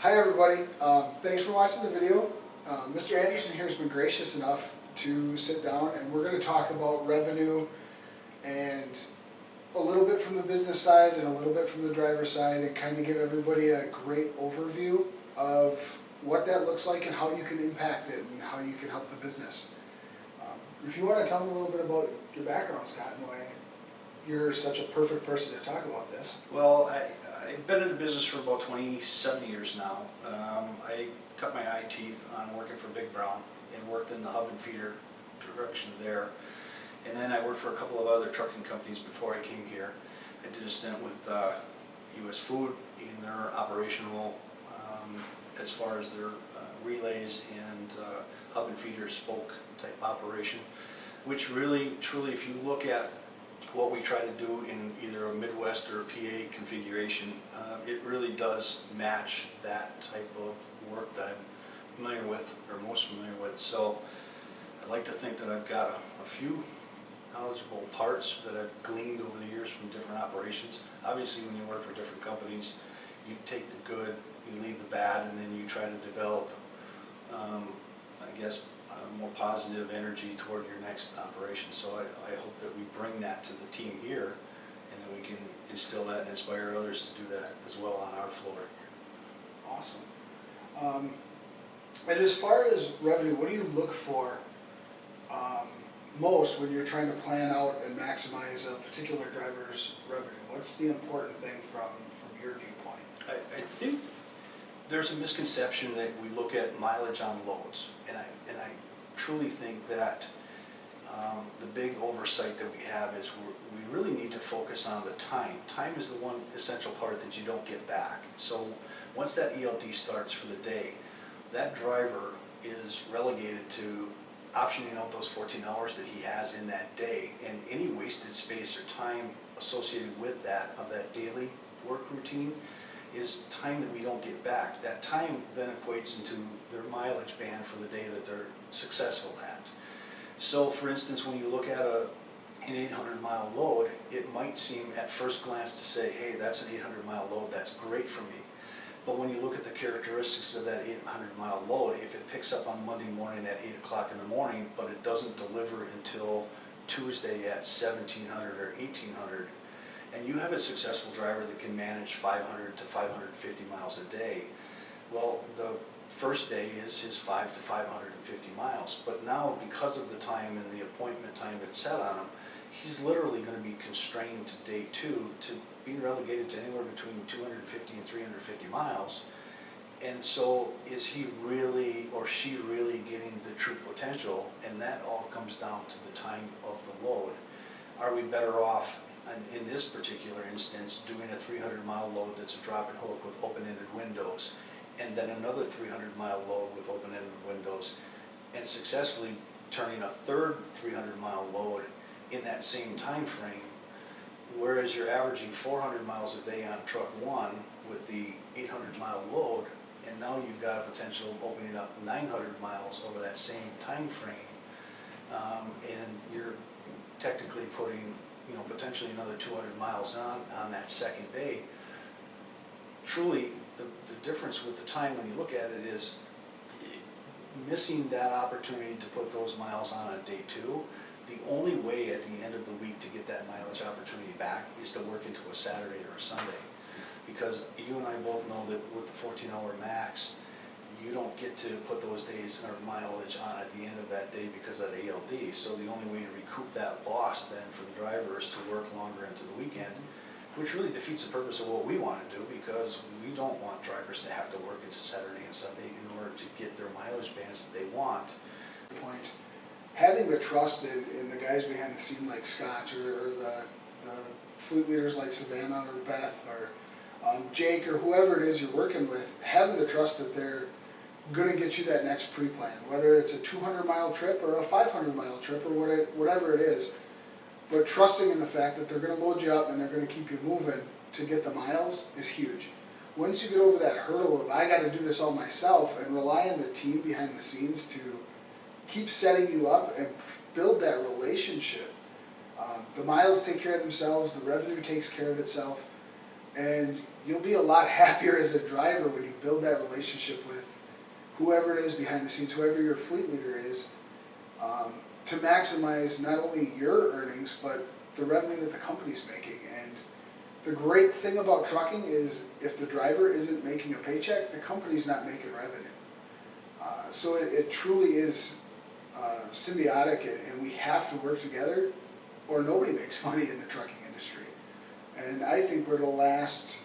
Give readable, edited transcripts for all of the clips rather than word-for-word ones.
Hi everybody, thanks for watching the video. Mr. Anderson here has been gracious enough to sit down and we're going to talk about revenue and a little bit from the business side and a little bit from the driver side and kind of give everybody a great overview of what that looks like and how you can impact it and how you can help the business. If you want to tell me a little bit about your background, Scott, and why you're such a perfect person to talk about this. Well, I've been in the business for about 27 years now. I cut my eye teeth on working for Big Brown and worked in the hub and feeder direction there. And then I worked for a couple of other trucking companies before I came here. I did a stint with US Food in their operational, as far as their relays and hub and feeder spoke type operation, which really, truly, if you look at what we try to do in either a Midwest or a PA configuration, it really does match that type of work that I'm familiar with, or most familiar with. So I like to think that I've got a few knowledgeable parts that I've gleaned over the years from different operations. Obviously, when you work for different companies, you take the good, you leave the bad, and then you try to develop, I guess, more positive energy toward your next operation. So I hope that we bring that to the team here, and that we can instill that and inspire others to do that as well on our floor. Awesome. And as far as revenue, what do you look for most when you're trying to plan out and maximize a particular driver's revenue? What's the important thing from your viewpoint? I think there's a misconception that we look at mileage on loads, and I truly think that the big oversight that we have is we really need to focus on the time. Time is the one essential part that you don't get back. So once that ELD starts for the day, that driver is relegated to optioning out those 14 hours that he has in that day, and any wasted space or time associated with that of that daily work routine is time that we don't get back. That time then equates into their mileage band for the day that they're successful at. So for instance, when you look at an 800-mile load, it might seem at first glance to say, hey, that's an 800-mile load, that's great for me. But when you look at the characteristics of that 800-mile load, if it picks up on Monday morning at 8 o'clock in the morning, but it doesn't deliver until Tuesday at 1700 or 1800, and you have a successful driver that can manage 500 to 550 miles a day, well, the first day is his 5 to 550 miles. But now, because of the time and the appointment time that's set on him, he's literally going to be constrained to day 2 to being relegated to anywhere between 250 and 350 miles. And so is he really, or she really, getting the true potential? And that all comes down to the time of the load. Are we better off, in this particular instance, doing a 300-mile load that's a drop and hook with open-ended windows, and then another 300-mile load with open-ended windows, and successfully turning a third 300-mile load in that same time frame, whereas you're averaging 400 miles a day on truck 1 with the 800-mile load, and now you've got a potential of opening up 900 miles over that same time frame, and you're technically putting, potentially another 200 miles on that second day. Truly, the difference with the time when you look at it is missing that opportunity to put those miles on day 2. The only way at the end of the week to get that mileage opportunity back is to work into a Saturday or a Sunday. Because you and I both know that with the 14-hour max, you don't get to put those days or mileage on at the end of that day because of that ELD. So the only way to recoup that loss then for the driver is to work longer into the weekend, which really defeats the purpose of what we want to do, because we don't want drivers to have to work into Saturday and Sunday in order to get their mileage bands that they want. Point. Having the trust in the guys behind the scene like Scott or the fleet leaders like Savannah or Beth or Jake or whoever it is you're working with, having the trust that they're going to get you that next pre-plan, whether it's a 200-mile trip or a 500-mile trip or whatever it is, but trusting in the fact that they're going to load you up and they're going to keep you moving to get the miles is huge. Once you get over that hurdle of I got to do this all myself and rely on the team behind the scenes to keep setting you up and build that relationship, the miles take care of themselves, the revenue takes care of itself. And you'll be a lot happier as a driver when you build that relationship with whoever it is behind the scenes, whoever your fleet leader is, to maximize not only your earnings, but the revenue that the company's making. And the great thing about trucking is if the driver isn't making a paycheck, the company's not making revenue. So it truly is symbiotic, and we have to work together or nobody makes money in the trucking industry. And I think we're the last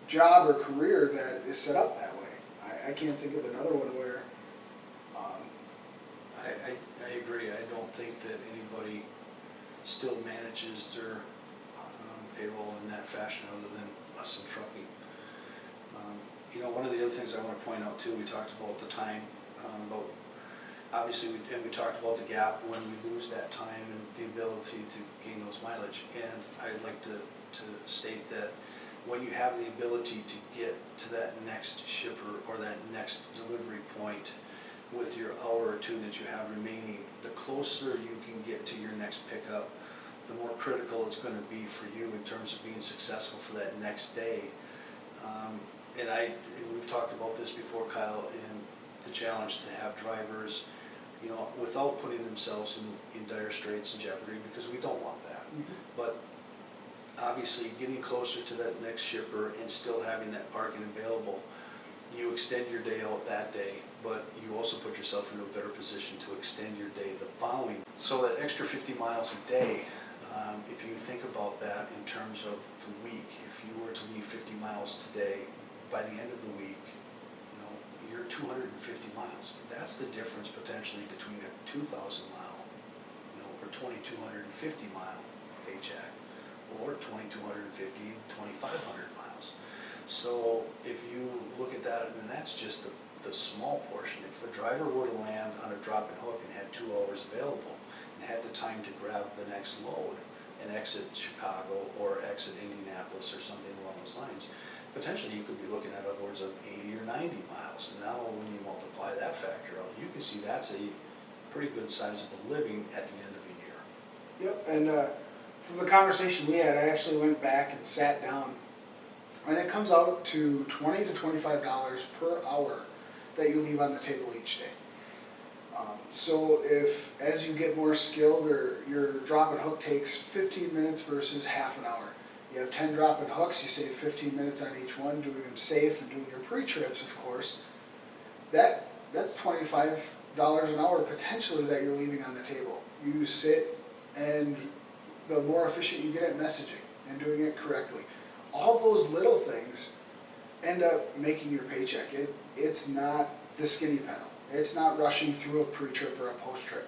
job or career that is set up that way. I can't think of another one where. I agree. I don't think that anybody still manages their payroll in that fashion other than us in trucking. One of the other things I want to point out too, we talked about the time, about obviously, we talked about the gap when we lose that time and the ability to gain those mileage. And I'd like to state that when you have the ability to get to that next shipper or that next delivery point with your hour or two that you have remaining, the closer you can get to your next pickup, the more critical it's going to be for you in terms of being successful for that next day. And we've talked about this before, Kyle, and the challenge to have drivers, without putting themselves in dire straits and jeopardy, because we don't want that. Mm-hmm. But obviously, getting closer to that next shipper and still having that parking available, you extend your day out that day, but you also put yourself into a better position to extend your day the following. So that extra 50 miles a day, if you think about that in terms of the week, if you were to leave 50 miles today, by the end of the week, you're 250 miles. That's the difference potentially between a 2,000 mile, or 2,250 mile paycheck, or 2,250, 2,500 miles. So if you look at that, and that's just the small portion. If a driver were to land on a drop and hook and had 2 hours available and had the time to grab the next load and exit Chicago or exit Indianapolis or something along those lines, potentially you could be looking at upwards of 80 or 90 miles. And now when you multiply that factor out, you can see that's a pretty good sizable living at the end of the year. Yep, and from the conversation we had, I actually went back and sat down, and it comes out to $20 to $25 per hour that you leave on the table each day. So if, as you get more skilled, or your drop and hook takes 15 minutes versus half an hour, you have 10 drop and hooks, you save 15 minutes on each one, doing them safe and doing your pre-trips, of course. That's $25 an hour potentially that you're leaving on the table. You sit, and the more efficient you get at messaging and doing it correctly, all those little things end up making your paycheck. It's not the skinny pedal. It's not rushing through a pre-trip or a post-trip.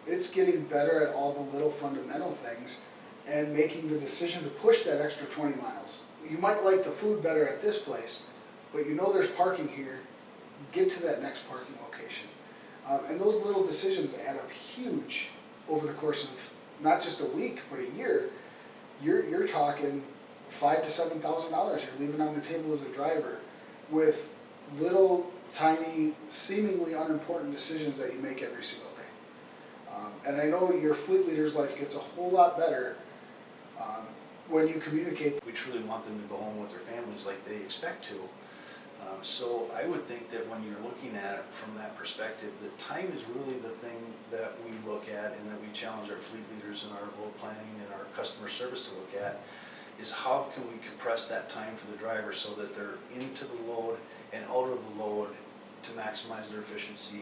It's getting better at all the little fundamental things and making the decision to push that extra 20 miles. You might like the food better at this place, but there's parking here. Get to that next parking location. And those little decisions add up huge over the course of not just a week, but a year. You're talking $5,000 to $7,000 you're leaving on the table as a driver with little, tiny, seemingly unimportant decisions that you make every single day. And I know your fleet leader's life gets a whole lot better when you communicate. We truly want them to go home with their families like they expect to. So I would think that when you're looking at it from that perspective, the time is really the thing that we look at and that we challenge our fleet leaders and our load planning and our customer service to look at, is how can we compress that time for the driver so that they're into the load and out of the load to maximize their efficiency.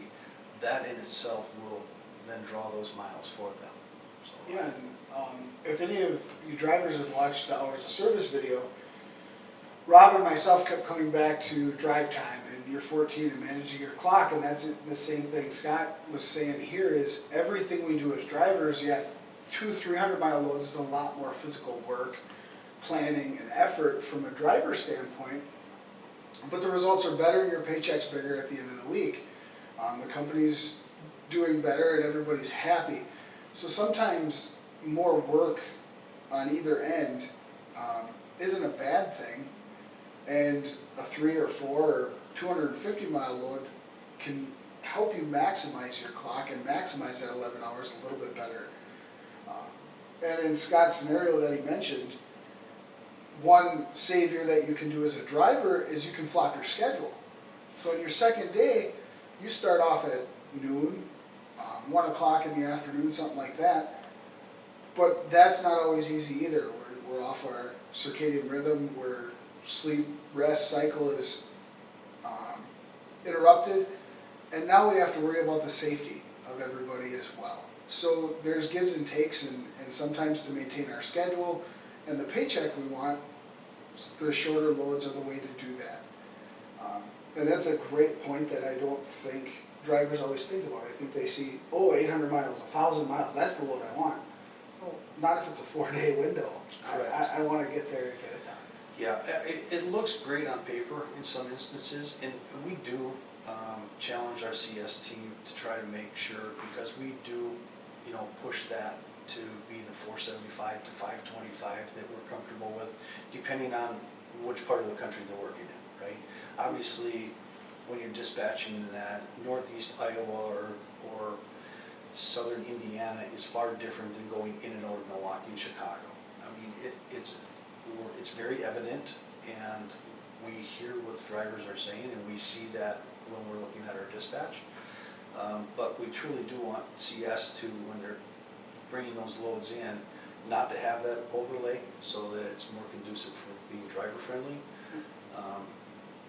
That in itself will then draw those miles for them. So, Yeah, and if any of you drivers have watched the Hours of Service video, Rob and myself kept coming back to drive time and you're 14 and managing your clock, and that's the same thing Scott was saying here is everything we do as drivers, 200-300 mile loads is a lot more physical work, planning, and effort from a driver standpoint, but the results are better and your paycheck's bigger at the end of the week. The company's doing better and everybody's happy. So sometimes more work on either end isn't a bad thing, and a 3 or 4 or 250 mile load can help you maximize your clock and maximize that 11 hours a little bit better. And in Scott's scenario that he mentioned, one savior that you can do as a driver is you can flop your schedule. So on your second day, you start off at noon, 1 o'clock in the afternoon, something like that. But that's not always easy either. We're off our circadian rhythm, where sleep rest cycle is interrupted, and now we have to worry about the safety of everybody as well. So there's gives and takes, and sometimes to maintain our schedule and the paycheck we want, the shorter loads are the way to do that. And that's a great point that I don't think drivers always think about. I think they see, oh, 800 miles, 1,000 miles, that's the load I want. Well, not if it's a 4-day window. I want to get there and get it done. Yeah, it looks great on paper in some instances, and we do challenge our CS team to try to make sure, because we do, push that to be the 475 to 525 that we're comfortable with, depending on which part of the country they're working in, right? Obviously, when you're dispatching in that northeast Iowa or southern Indiana is far different than going in and out of Milwaukee and Chicago. I mean, it's very evident, and we hear what the drivers are saying, and we see that when we're looking at our dispatch. But we truly do want CS to, when they're bringing those loads in, not to have that overlay, so that it's more conducive for being driver friendly.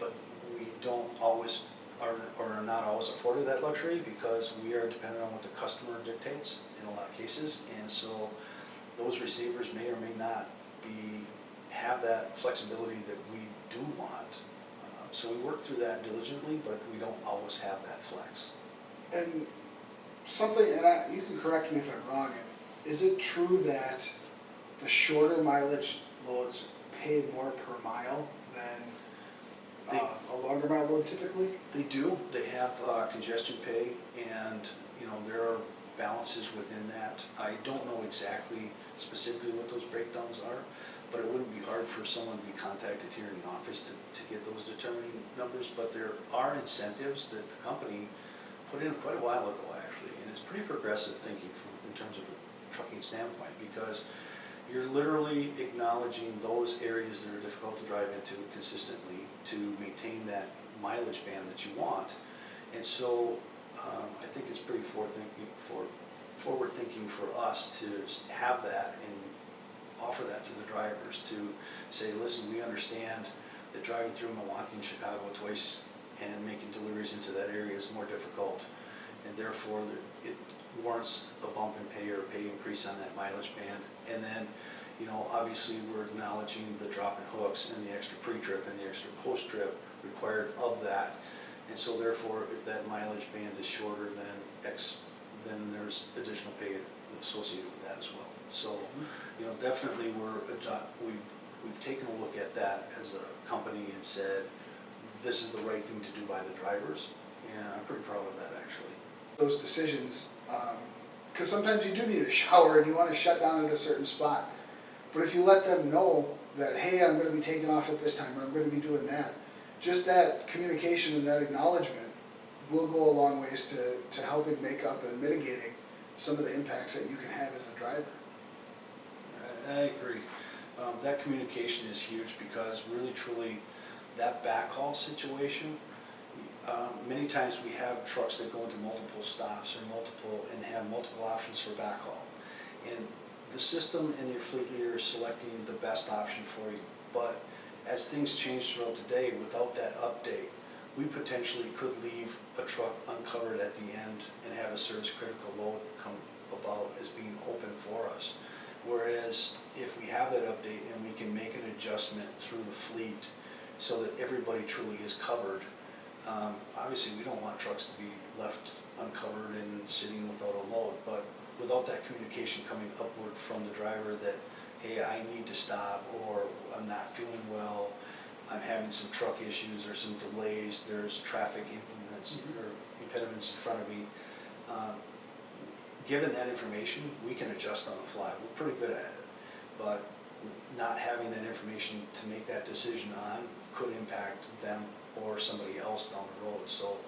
But we don't always, are not always afforded that luxury, because we are dependent on what the customer dictates in a lot of cases, and so those receivers may or may not have that flexibility that we do want. So we work through that diligently, but we don't always have that flex. And something, and you can correct me if I'm wrong, is it true that the shorter mileage loads pay more per mile than a longer mile load typically? They do. They have congestion pay, and there are balances within that. I don't know exactly specifically what those breakdowns are, but it wouldn't be hard for someone to be contacted here in the office to get those determining numbers. But there are incentives that the company put in quite a while ago, actually, and it's pretty progressive thinking in terms of a trucking standpoint, because you're literally acknowledging those areas that are difficult to drive into consistently to maintain that mileage band that you want. And so I think it's pretty forward thinking for us to have that and offer that to the drivers, to say, listen, we understand that driving through Milwaukee and Chicago twice and making deliveries into that area is more difficult, and therefore it warrants a bump in pay or a pay increase on that mileage band. And then, obviously we're acknowledging the drop in hooks and the extra pre-trip and the extra post-trip required of that. And so therefore, if that mileage band is shorter than X, then there's additional pay associated with that as well. So, definitely we've taken a look at that as a company and said, this is the right thing to do by the drivers, and I'm pretty proud of that, actually. Those decisions, because sometimes you do need a shower and you want to shut down at a certain spot. But if you let them know that, hey, I'm going to be taking off at this time, or I'm going to be doing that, just that communication and that acknowledgement will go a long ways to helping make up and mitigating some of the impacts that you can have as a driver. I agree. That communication is huge, because really, truly, that backhaul situation, many times we have trucks that go into multiple stops and have multiple options for backhaul. And the system and your fleet leader is selecting the best option for you. But as things change throughout the day, without that update, we potentially could leave a truck uncovered at the end and have a service critical load come about as being open for us. Whereas if we have that update and we can make an adjustment through the fleet so that everybody truly is covered, obviously we don't want trucks to be left uncovered and sitting without a load, but without that communication coming upward from the driver that, hey, I need to stop, or I'm not feeling well, I'm having some truck issues or some delays, there's traffic impediments in front of me. Given that information, we can adjust on the fly. We're pretty good at it, but not having that information to make that decision on could impact them or somebody else down the road. So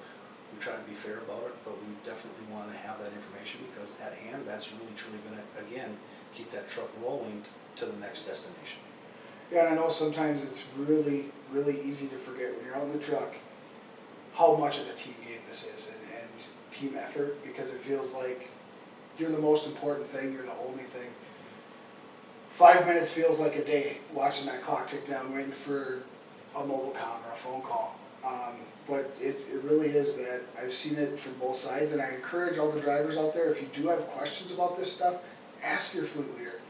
we try to be fair about it, but we definitely want to have that information, because at hand, that's really truly going to, again, keep that truck rolling to the next destination. Yeah, and I know sometimes it's really, really easy to forget when you're out in the truck how much of a team game this is and team effort, because it feels like you're the most important thing, you're the only thing. 5 minutes feels like a day watching that clock tick down, waiting for a mobile comm or a phone call. But it really is that. I've seen it from both sides, and I encourage all the drivers out there, if you do have questions about this stuff, ask your fleet leader.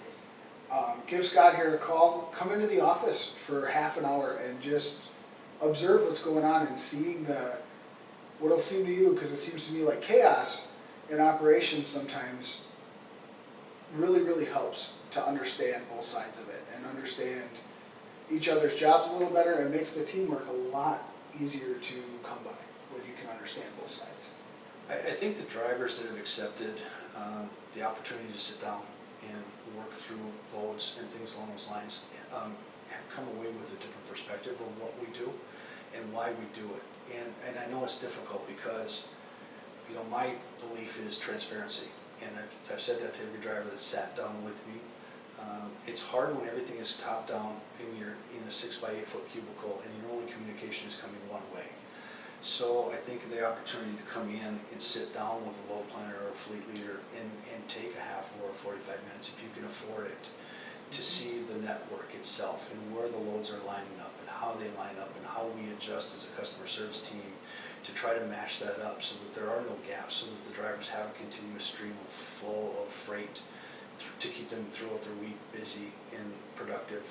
Give Scott here a call, come into the office for half an hour and just observe what's going on and seeing what'll seem to you, because it seems to me like chaos in operations sometimes really, really helps to understand both sides of it and understand each other's jobs a little better, and makes the teamwork a lot easier to come by when you can understand both sides. I think the drivers that have accepted the opportunity to sit down and work through loads and things along those lines have come away with a different perspective of what we do and why we do it. And I know it's difficult because, my belief is transparency. And I've said that to every driver that's sat down with me. It's hard when everything is top down and you're in a 6x8 foot cubicle and your only communication is coming one way. So I think the opportunity to come in and sit down with a load planner or a fleet leader and take a half hour or 45 minutes, if you can afford it, to see the network itself and where the loads are lining up and how they line up and how we adjust as a customer service team to try to mash that up so that there are no gaps, so that the drivers have a continuous stream of flow of freight to keep them throughout their week busy and productive,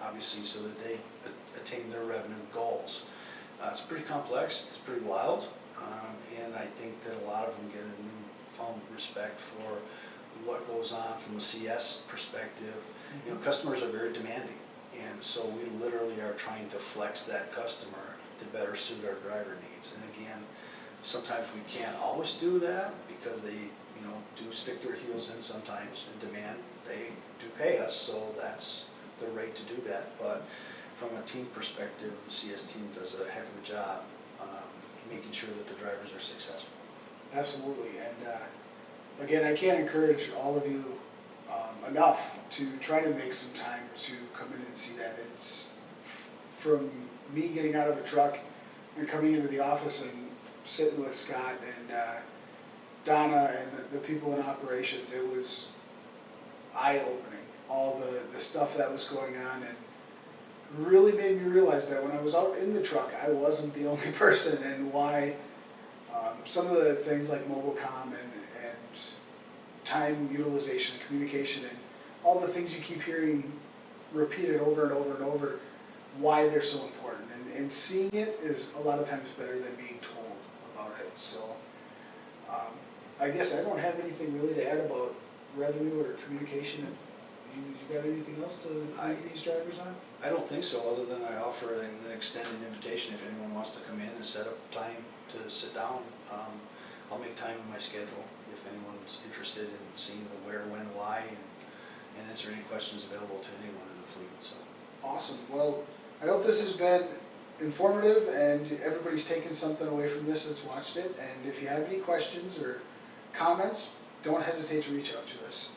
obviously, so that they attain their revenue goals. It's pretty complex, it's pretty wild, and I think that a lot of them get a newfound respect for what goes on from a CS perspective. Customers are very demanding, and so we literally are trying to flex that customer to better suit our driver needs. And again, sometimes we can't always do that because they do stick their heels in sometimes and demand. They do pay us, so that's their right to do that. But from a team perspective, the CS team does a heck of a job making sure that the drivers are successful. Absolutely, and again, I can't encourage all of you enough to try to make some time to come in and see that. It's from me getting out of a truck and coming into the office and sitting with Scott and Donna and the people in operations. It was eye-opening, all the stuff that was going on, and really made me realize that when I was out in the truck, I wasn't the only person, and why some of the things like mobile comm and time utilization and communication and all the things you keep hearing repeated over and over and over, why they're so important. And seeing it is a lot of times better than being told about it. So I guess I don't have anything really to add about revenue or communication. You got anything else to leave these drivers on? I don't think so, other than I offer an extended invitation if anyone wants to come in and set up time to sit down. I'll make time in my schedule if anyone's interested in seeing the where, when, why, and answer any questions available to anyone in the fleet. So awesome. Well, I hope this has been informative and everybody's taken something away from this that's watched it. And if you have any questions or comments, don't hesitate to reach out to us.